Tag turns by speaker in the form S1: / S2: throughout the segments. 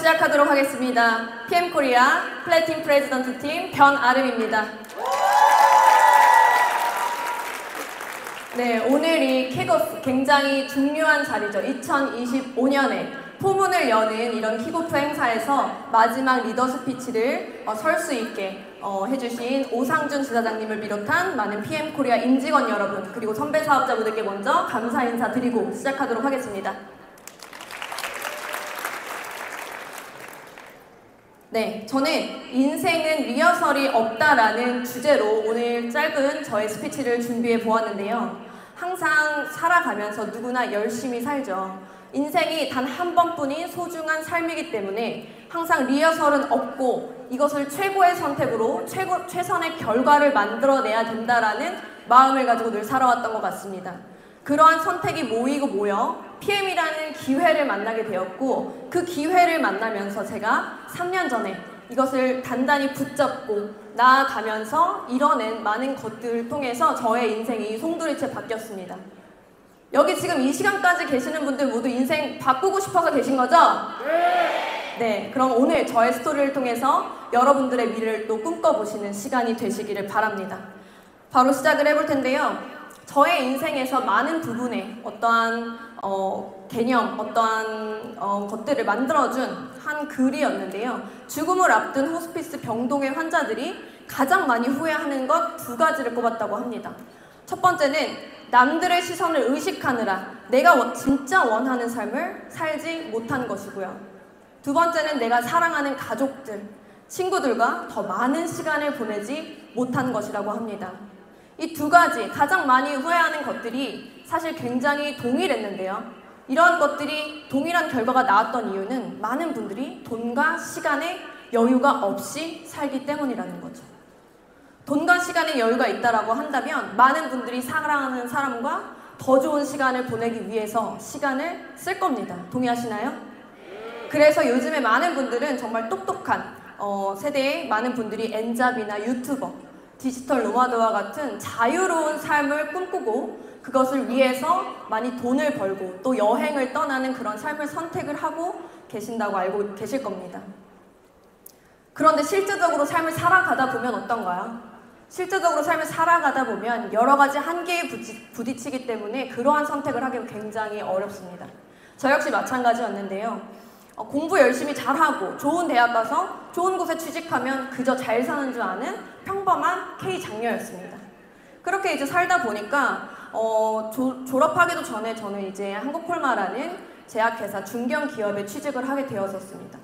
S1: 시작하도록 하겠습니다. PM코리아 플래팅 프레지던트 팀 변아름입니다. 네, 오늘이 킥오프 굉장히 중요한 자리죠. 2025년에 포문을 여는 이런 킥오프 행사에서 마지막 리더 스피치를 설 수 있게 해주신 오상준 지사장님을 비롯한 많은 PM코리아 임직원 여러분 그리고 선배 사업자분들께 먼저 감사 인사 드리고 시작하도록 하겠습니다. 네, 저는 인생은 리허설이 없다라는 주제로 오늘 짧은 저의 스피치를 준비해 보았는데요. 항상 살아가면서 누구나 열심히 살죠. 인생이 단 한 번뿐인 소중한 삶이기 때문에 항상 리허설은 없고 이것을 최고의 선택으로 최선의 결과를 만들어내야 된다라는 마음을 가지고 늘 살아왔던 것 같습니다. 그러한 선택이 모이고 모여 PM이라는 기회를 만나게 되었고 그 기회를 만나면서 제가 3년 전에 이것을 단단히 붙잡고 나아가면서 이뤄낸 많은 것들을 통해서 저의 인생이 송두리째 바뀌었습니다. 여기 지금 이 시간까지 계시는 분들 모두 인생 바꾸고 싶어서 계신 거죠? 네, 그럼 오늘 저의 스토리를 통해서 여러분들의 미래를 또 꿈꿔보시는 시간이 되시기를 바랍니다. 바로 시작을 해볼 텐데요. 저의 인생에서 많은 부분에 어떠한 개념, 어떠한 것들을 만들어준 한 글이었는데요. 죽음을 앞둔 호스피스 병동의 환자들이 가장 많이 후회하는 것 두 가지를 꼽았다고 합니다. 첫 번째는 남들의 시선을 의식하느라 내가 진짜 원하는 삶을 살지 못한 것이고요. 두 번째는 내가 사랑하는 가족들, 친구들과 더 많은 시간을 보내지 못한 것이라고 합니다. 이 두 가지 가장 많이 후회하는 것들이 사실 굉장히 동일했는데요. 이런 것들이 동일한 결과가 나왔던 이유는 많은 분들이 돈과 시간에 여유가 없이 살기 때문이라는 거죠. 돈과 시간에 여유가 있다라고 한다면 많은 분들이 사랑하는 사람과 더 좋은 시간을 보내기 위해서 시간을 쓸 겁니다. 동의하시나요? 그래서 요즘에 많은 분들은 정말 똑똑한 세대의 많은 분들이 엔잡이나 유튜버, 디지털 노마드와 같은 자유로운 삶을 꿈꾸고 그것을 위해서 많이 돈을 벌고 또 여행을 떠나는 그런 삶을 선택을 하고 계신다고 알고 계실 겁니다. 그런데 실제적으로 삶을 살아가다 보면 어떤가요? 실제적으로 삶을 살아가다 보면 여러 가지 한계에 부딪히기 때문에 그러한 선택을 하기 굉장히 어렵습니다. 저 역시 마찬가지였는데요. 공부 열심히 잘하고 좋은 대학 가서 좋은 곳에 취직하면 그저 잘 사는 줄 아는 평범한 K장녀였습니다. 그렇게 이제 살다 보니까 졸업하기도 전에 저는 이제 한국콜마라는 제약회사 중견기업에 취직을 하게 되었었습니다.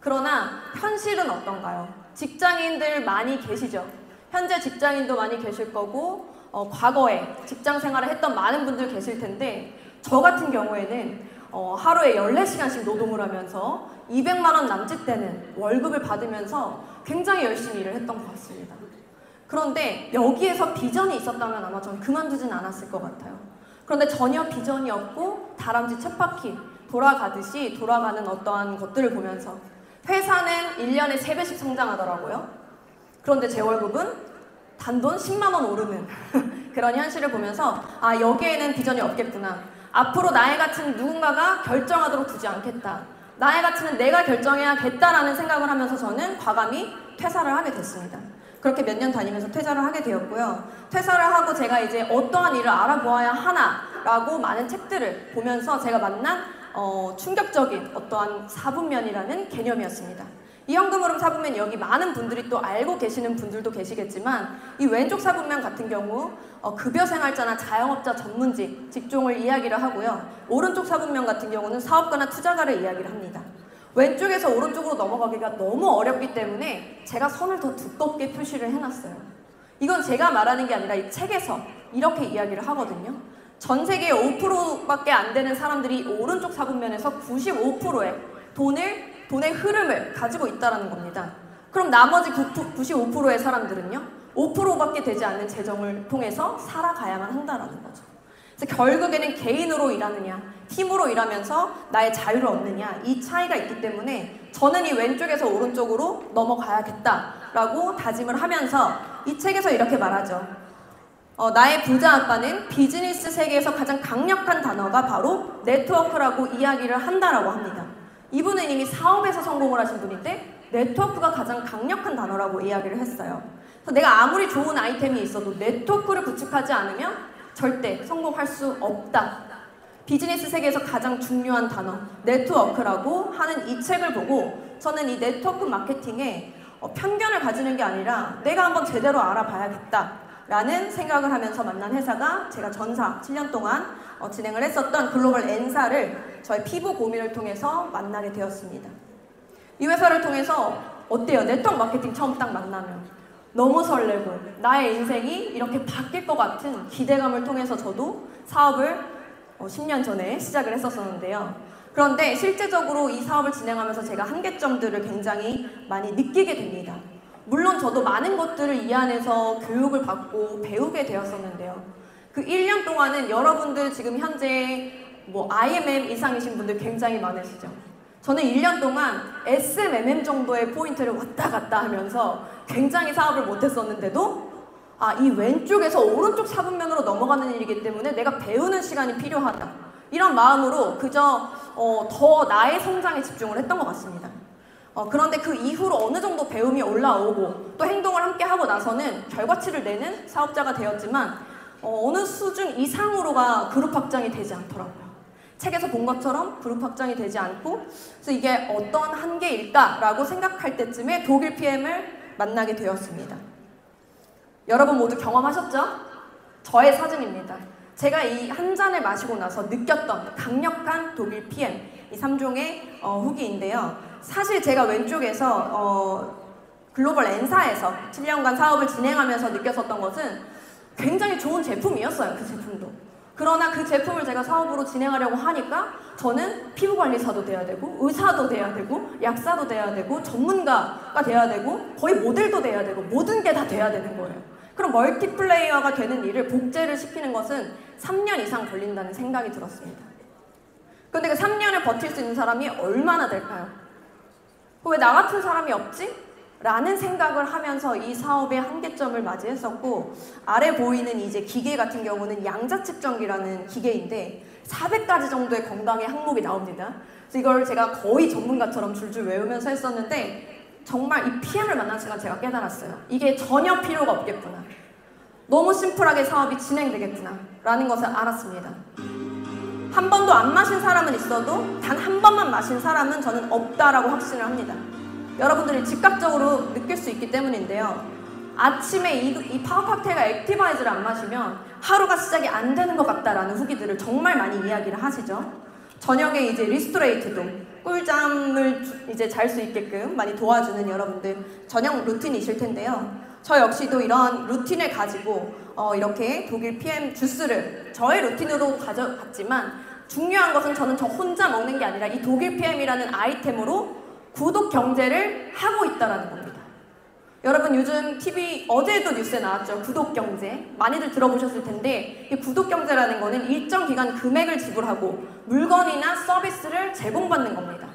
S1: 그러나 현실은 어떤가요? 직장인들 많이 계시죠? 현재 직장인도 많이 계실 거고 과거에 직장 생활을 했던 많은 분들 계실 텐데 저 같은 경우에는 하루에 14시간씩 노동을 하면서 200만 원 남짓 되는 월급을 받으면서 굉장히 열심히 일을 했던 것 같습니다. 그런데 여기에서 비전이 있었다면 아마 저는 그만두진 않았을 것 같아요. 그런데 전혀 비전이 없고 다람쥐 쳇바퀴 돌아가듯이 돌아가는 어떠한 것들을 보면서 회사는 1년에 3배씩 성장하더라고요. 그런데 제 월급은 단돈 10만 원 오르는 그런 현실을 보면서 아, 여기에는 비전이 없겠구나. 앞으로 나의 가치는 누군가가 결정하도록 두지 않겠다. 나의 가치는 내가 결정해야겠다라는 생각을 하면서 저는 과감히 퇴사를 하게 됐습니다. 그렇게 몇 년 다니면서 퇴사를 하게 되었고요. 퇴사를 하고 제가 이제 어떠한 일을 알아보아야 하나라고 많은 책들을 보면서 제가 만난 충격적인 어떠한 사분면이라는 개념이었습니다. 이 현금흐름 사분면 여기 많은 분들이 또 알고 계시는 분들도 계시겠지만 이 왼쪽 사분면 같은 경우 급여생활자나 자영업자 전문직, 직종을 이야기를 하고요. 오른쪽 사분면 같은 경우는 사업가나 투자가를 이야기를 합니다. 왼쪽에서 오른쪽으로 넘어가기가 너무 어렵기 때문에 제가 선을 더 두껍게 표시를 해놨어요. 이건 제가 말하는 게 아니라 이 책에서 이렇게 이야기를 하거든요. 전 세계의 5%밖에 안 되는 사람들이 오른쪽 사분면에서 95%의 돈의 흐름을 가지고 있다는 겁니다. 그럼 나머지 95%의 사람들은요? 5%밖에 되지 않는 재정을 통해서 살아가야만 한다는 거죠. 그래서 결국에는 개인으로 일하느냐, 팀으로 일하면서 나의 자유를 얻느냐 이 차이가 있기 때문에 저는 이 왼쪽에서 오른쪽으로 넘어가야겠다라고 다짐을 하면서 이 책에서 이렇게 말하죠. 나의 부자 아빠는 비즈니스 세계에서 가장 강력한 단어가 바로 네트워크라고 이야기를 한다라고 합니다. 이분은 이미 사업에서 성공을 하신 분인데 네트워크가 가장 강력한 단어라고 이야기를 했어요. 그래서 내가 아무리 좋은 아이템이 있어도 네트워크를 구축하지 않으면 절대 성공할 수 없다. 비즈니스 세계에서 가장 중요한 단어 네트워크라고 하는 이 책을 보고 저는 이 네트워크 마케팅에 편견을 가지는 게 아니라 내가 한번 제대로 알아봐야겠다 라는 생각을 하면서 만난 회사가 제가 전사 7년 동안 진행을 했었던 글로벌 N사를 저의 피부 고민을 통해서 만나게 되었습니다. 이 회사를 통해서 어때요? 네트워크 마케팅 처음 딱 만나면 너무 설레고 나의 인생이 이렇게 바뀔 것 같은 기대감을 통해서 저도 사업을 10년 전에 시작을 했었는데요. 그런데 실제적으로 이 사업을 진행하면서 제가 한계점들을 굉장히 많이 느끼게 됩니다. 물론 저도 많은 것들을 이 안에서 교육을 받고 배우게 되었었는데요. 그 1년 동안은 여러분들 지금 현재 IMM 이상이신 분들 굉장히 많으시죠. 저는 1년 동안 SMMM 정도의 포인트를 왔다 갔다 하면서 굉장히 사업을 못했었는데도 이 왼쪽에서 오른쪽 사분면으로 넘어가는 일이기 때문에 내가 배우는 시간이 필요하다. 이런 마음으로 그저 더 나의 성장에 집중을 했던 것 같습니다. 그런데 그 이후로 어느 정도 배움이 올라오고 또 행동을 함께 하고 나서는 결과치를 내는 사업자가 되었지만 어느 수준 이상으로가 그룹 확장이 되지 않더라고요. 책에서 본 것처럼 그룹 확장이 되지 않고 그래서 이게 어떤 한계일까라고 생각할 때쯤에 독일 PM을 만나게 되었습니다. 여러분 모두 경험하셨죠? 저의 사진입니다. 제가 이 한 잔을 마시고 나서 느꼈던 강력한 독일 PM 이 3종의 후기인데요. 사실 제가 왼쪽에서 글로벌 N사에서 7년간 사업을 진행하면서 느꼈었던 것은 굉장히 좋은 제품이었어요. 그 제품도. 그러나 그 제품을 제가 사업으로 진행하려고 하니까 저는 피부관리사도 돼야 되고 의사도 돼야 되고 약사도 돼야 되고 전문가가 돼야 되고 거의 모델도 돼야 되고 모든 게 다 돼야 되는 거예요. 그럼 멀티플레이어가 되는 일을 복제를 시키는 것은 3년 이상 걸린다는 생각이 들었습니다. 근데 그 3년을 버틸 수 있는 사람이 얼마나 될까요? 왜 나 같은 사람이 없지? 라는 생각을 하면서 이 사업의 한계점을 맞이했었고 아래 보이는 이제 기계 같은 경우는 양자 측정기라는 기계인데 400가지 정도의 건강의 항목이 나옵니다. 그래서 이걸 제가 거의 전문가처럼 줄줄 외우면서 했었는데 정말 이 PM을 만난 순간 제가 깨달았어요. 이게 전혀 필요가 없겠구나. 너무 심플하게 사업이 진행되겠구나 라는 것을 알았습니다. 한 번도 안 마신 사람은 있어도 단 한 번만 마신 사람은 저는 없다라고 확신을 합니다. 여러분들이 즉각적으로 느낄 수 있기 때문인데요. 아침에 이 파워 칵테일과 액티바이즈를 안 마시면 하루가 시작이 안 되는 것 같다라는 후기들을 정말 많이 이야기를 하시죠. 저녁에 이제 리스토레이트도 꿀잠을 이제 잘 수 있게끔 많이 도와주는 여러분들 저녁 루틴이실 텐데요. 저 역시도 이런 루틴을 가지고 이렇게 독일 PM 주스를 저의 루틴으로 가져갔지만 중요한 것은 저는 저 혼자 먹는 게 아니라 이 독일 PM이라는 아이템으로 구독 경제를 하고 있다는 겁니다. 여러분 요즘 TV 어제도 뉴스에 나왔죠. 구독 경제 많이들 들어보셨을 텐데 이 구독 경제라는 거는 일정 기간 금액을 지불하고 물건이나 서비스를 제공받는 겁니다.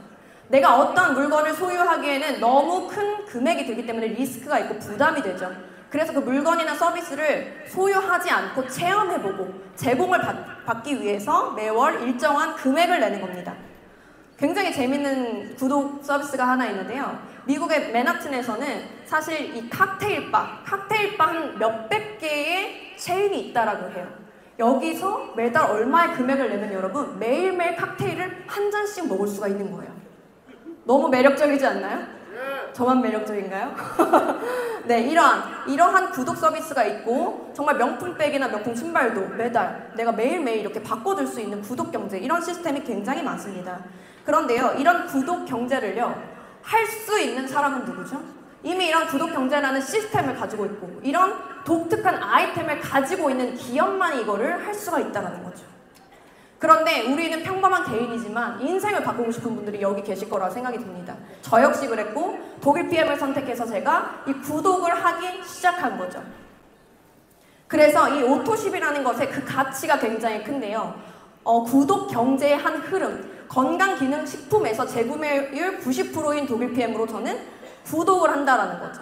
S1: 내가 어떤 물건을 소유하기에는 너무 큰 금액이 들기 때문에 리스크가 있고 부담이 되죠. 그래서 그 물건이나 서비스를 소유하지 않고 체험해보고 제공을 받기 위해서 매월 일정한 금액을 내는 겁니다. 굉장히 재밌는 구독 서비스가 하나 있는데요. 미국의 맨하튼에서는 사실 이 칵테일바 한 몇백 개의 체인이 있다라고 해요. 여기서 매달 얼마의 금액을 내면 여러분 매일매일 칵테일을 한 잔씩 먹을 수가 있는 거예요. 너무 매력적이지 않나요? 저만 매력적인가요? 네, 이러한 구독 서비스가 있고 정말 명품백이나 명품 신발도 매달 내가 매일매일 이렇게 바꿔줄 수 있는 구독 경제 이런 시스템이 굉장히 많습니다. 그런데요, 이런 구독 경제를요 할 수 있는 사람은 누구죠? 이미 이런 구독 경제라는 시스템을 가지고 있고 이런 독특한 아이템을 가지고 있는 기업만이 이거를 할 수가 있다는 거죠. 그런데 우리는 평범한 개인이지만 인생을 바꾸고 싶은 분들이 여기 계실 거라 생각이 듭니다. 저 역시 그랬고 독일 PM을 선택해서 제가 이 구독을 하기 시작한 거죠. 그래서 이 오토십이라는 것의 그 가치가 굉장히 큰데요. 구독 경제의 한 흐름, 건강기능식품에서 재구매율 90%인 독일 PM으로 저는 구독을 한다라는 거죠.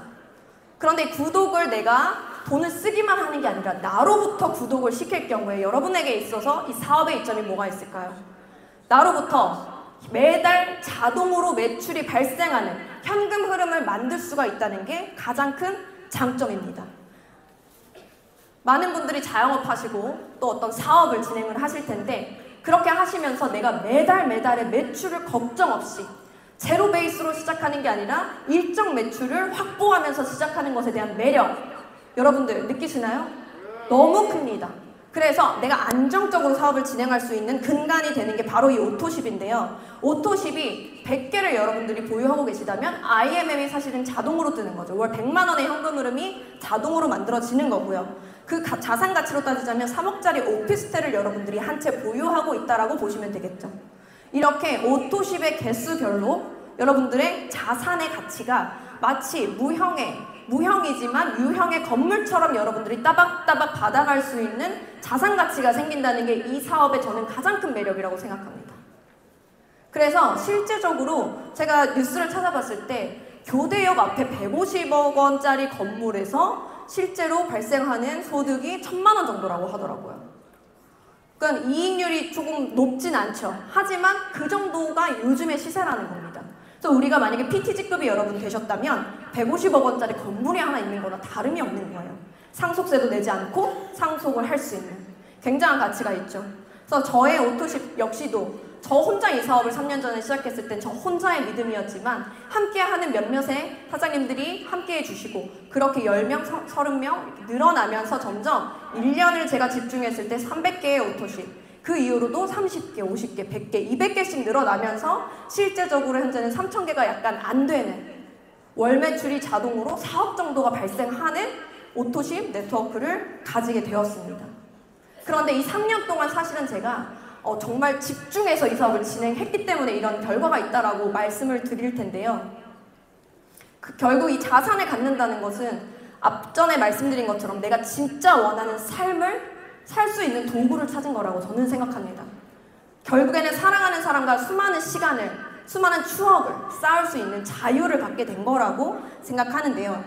S1: 그런데 구독을 내가 돈을 쓰기만 하는 게 아니라 나로부터 구독을 시킬 경우에 여러분에게 있어서 이 사업의 이점이 뭐가 있을까요? 나로부터 매달 자동으로 매출이 발생하는 현금 흐름을 만들 수가 있다는 게 가장 큰 장점입니다. 많은 분들이 자영업 하시고 또 어떤 사업을 진행을 하실 텐데 그렇게 하시면서 내가 매달의 매출을 걱정 없이 제로 베이스로 시작하는 게 아니라 일정 매출을 확보하면서 시작하는 것에 대한 매력 여러분들 느끼시나요? 너무 큽니다. 그래서 내가 안정적으로 사업을 진행할 수 있는 근간이 되는 게 바로 이 오토십인데요. 오토십이 100개를 여러분들이 보유하고 계시다면 IMM이 사실은 자동으로 뜨는 거죠. 월 100만 원의 현금 흐름이 자동으로 만들어지는 거고요. 그 자산 가치로 따지자면 3억짜리 오피스텔을 여러분들이 한 채 보유하고 있다라고 보시면 되겠죠. 이렇게 오토십의 개수별로 여러분들의 자산의 가치가 마치 무형이지만 유형의 건물처럼 여러분들이 따박따박 받아갈 수 있는 자산 가치가 생긴다는 게 이 사업의 저는 가장 큰 매력이라고 생각합니다. 그래서 실제적으로 제가 뉴스를 찾아봤을 때 교대역 앞에 150억 원짜리 건물에서 실제로 발생하는 소득이 1,000만 원 정도라고 하더라고요. 그러니까 이익률이 조금 높진 않죠. 하지만 그 정도가 요즘의 시세라는 겁니다. 그래서 우리가 만약에 PTG급이 여러분 되셨다면 150억 원짜리 건물이 하나 있는 거나 다름이 없는 거예요. 상속세도 내지 않고 상속을 할 수 있는 굉장한 가치가 있죠. 그래서 저의 오토십 역시도 저 혼자 이 사업을 3년 전에 시작했을 땐 저 혼자의 믿음이었지만 함께하는 몇몇의 사장님들이 함께해 주시고 그렇게 10명, 30명 늘어나면서 점점 1년을 제가 집중했을 때 300개의 오토십 그 이후로도 30개, 50개, 100개, 200개씩 늘어나면서 실제적으로 현재는 3,000개가 약간 안 되는 월 매출이 자동으로 4억 정도가 발생하는 오토십 네트워크를 가지게 되었습니다. 그런데 이 3년 동안 사실은 제가 정말 집중해서 이 사업을 진행했기 때문에 이런 결과가 있다라고 말씀을 드릴 텐데요. 결국 이 자산을 갖는다는 것은 앞전에 말씀드린 것처럼 내가 진짜 원하는 삶을 살 수 있는 도구를 찾은 거라고 저는 생각합니다. 결국에는 사랑하는 사람과 수많은 시간을, 수많은 추억을 쌓을 수 있는 자유를 갖게 된 거라고 생각하는데요.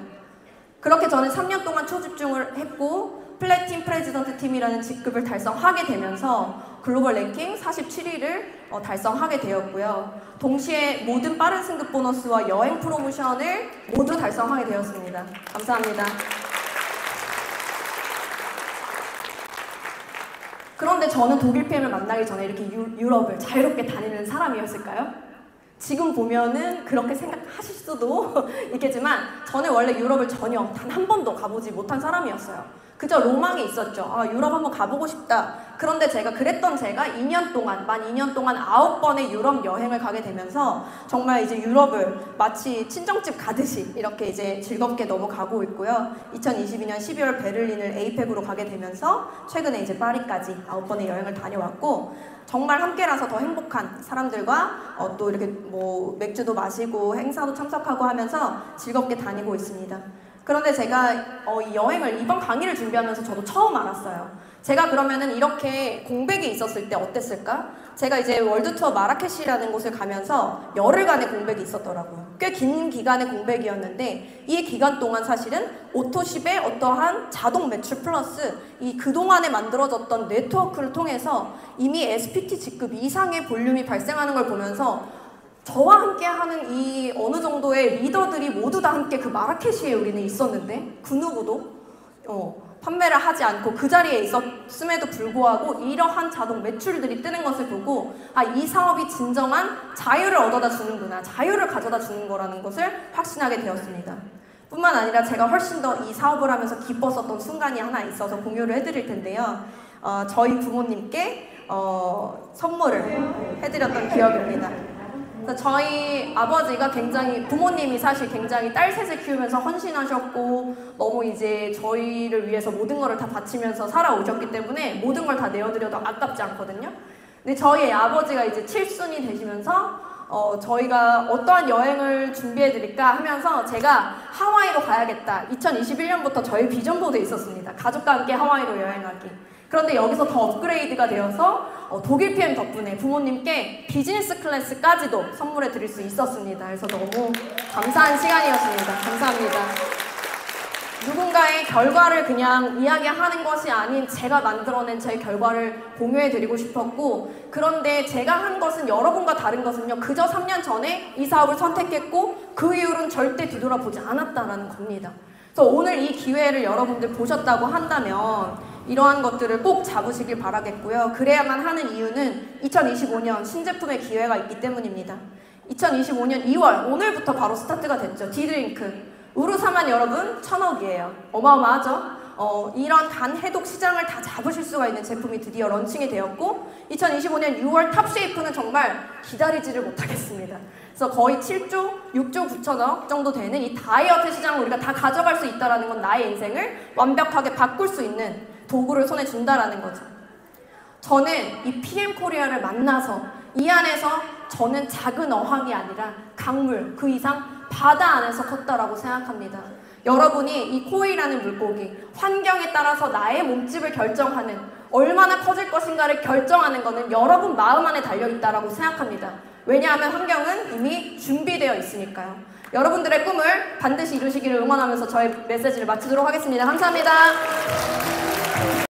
S1: 그렇게 저는 3년 동안 초집중을 했고 플래틴 프레지던트 팀이라는 직급을 달성하게 되면서 글로벌 랭킹 47위를 달성하게 되었고요. 동시에 모든 빠른 승급 보너스와 여행 프로모션을 모두 달성하게 되었습니다. 감사합니다. 그런데 저는 독일 PM을 만나기 전에 이렇게 유럽을 자유롭게 다니는 사람이었을까요? 지금 보면은 그렇게 생각하실 수도 있겠지만 저는 원래 유럽을 전혀 단 한 번도 가보지 못한 사람이었어요. 그저 로망이 있었죠. 아, 유럽 한번 가보고 싶다. 그런데 제가 2년 동안, 만 2년 동안 9번의 유럽 여행을 가게 되면서 정말 이제 유럽을 마치 친정집 가듯이 이렇게 이제 즐겁게 넘어가고 있고요. 2022년 12월 베를린을 에이펙으로 가게 되면서 최근에 이제 파리까지 9번의 여행을 다녀왔고 정말 함께라서 더 행복한 사람들과 또 이렇게 뭐 맥주도 마시고 행사도 참석하고 하면서 즐겁게 다니고 있습니다. 그런데 제가 이 여행을 이번 강의를 준비하면서 저도 처음 알았어요. 제가 그러면은 이렇게 공백이 있었을 때 어땠을까? 제가 이제 월드투어 마라케시라는 곳을 가면서 열흘간의 공백이 있었더라고요. 꽤 긴 기간의 공백이었는데 이 기간 동안 사실은 오토십의 어떠한 자동 매출 플러스 이 그동안에 만들어졌던 네트워크를 통해서 이미 SPT 직급 이상의 볼륨이 발생하는 걸 보면서 저와 함께 하는 이 어느 정도의 리더들이 모두 다 함께 그 마라케시에 우리는 있었는데 그 누구도 판매를 하지 않고 그 자리에 있었음에도 불구하고 이러한 자동 매출들이 뜨는 것을 보고 이 사업이 진정한 자유를 얻어다 주는구나, 자유를 가져다 주는 거라는 것을 확신하게 되었습니다. 뿐만 아니라 제가 훨씬 더 이 사업을 하면서 기뻤었던 순간이 하나 있어서 공유를 해드릴 텐데요. 저희 부모님께 선물을 해드렸던 기억입니다. 저희 아버지가 부모님이 사실 굉장히 딸 셋을 키우면서 헌신하셨고 너무 이제 저희를 위해서 모든 거를 다 바치면서 살아오셨기 때문에 모든 걸 다 내어드려도 아깝지 않거든요. 근데 저희 아버지가 이제 칠순이 되시면서 저희가 어떠한 여행을 준비해드릴까 하면서 제가 하와이로 가야겠다. 2021년부터 저희 비전보드에 있었습니다. 가족과 함께 하와이로 여행하기. 그런데 여기서 더 업그레이드가 되어서 독일 PM 덕분에 부모님께 비즈니스 클래스까지도 선물해 드릴 수 있었습니다. 그래서 너무 감사한 시간이었습니다. 감사합니다. 누군가의 결과를 그냥 이야기하는 것이 아닌 제가 만들어낸 제 결과를 공유해드리고 싶었고, 그런데 제가 한 것은 여러분과 다른 것은요, 그저 3년 전에 이 사업을 선택했고 그 이후로는 절대 뒤돌아보지 않았다라는 겁니다. 그래서 오늘 이 기회를 여러분들 보셨다고 한다면 이러한 것들을 꼭 잡으시길 바라겠고요. 그래야만 하는 이유는 2025년 신제품의 기회가 있기 때문입니다. 2025년 2월 오늘부터 바로 스타트가 됐죠. 디드링크 우루사만 여러분 1,000억이에요. 어마어마하죠? 이런 간 해독 시장을 다 잡으실 수가 있는 제품이 드디어 런칭이 되었고, 2025년 6월 탑쉐이프는 정말 기다리지를 못하겠습니다. 그래서 거의 7조, 6조 9천억 정도 되는 이 다이어트 시장을 우리가 다 가져갈 수 있다는 건 나의 인생을 완벽하게 바꿀 수 있는 도구를 손에 준다라는 거죠. 저는 이 PM 코리아를 만나서 이 안에서 저는 작은 어항이 아니라 강물, 그 이상 바다 안에서 컸다라고 생각합니다. 여러분이 이 코이라는 물고기, 환경에 따라서 나의 몸집을 결정하는, 얼마나 커질 것인가를 결정하는 것은 여러분 마음 안에 달려있다라고 생각합니다. 왜냐하면 환경은 이미 준비되어 있으니까요. 여러분들의 꿈을 반드시 이루시기를 응원하면서 저의 메시지를 마치도록 하겠습니다. 감사합니다.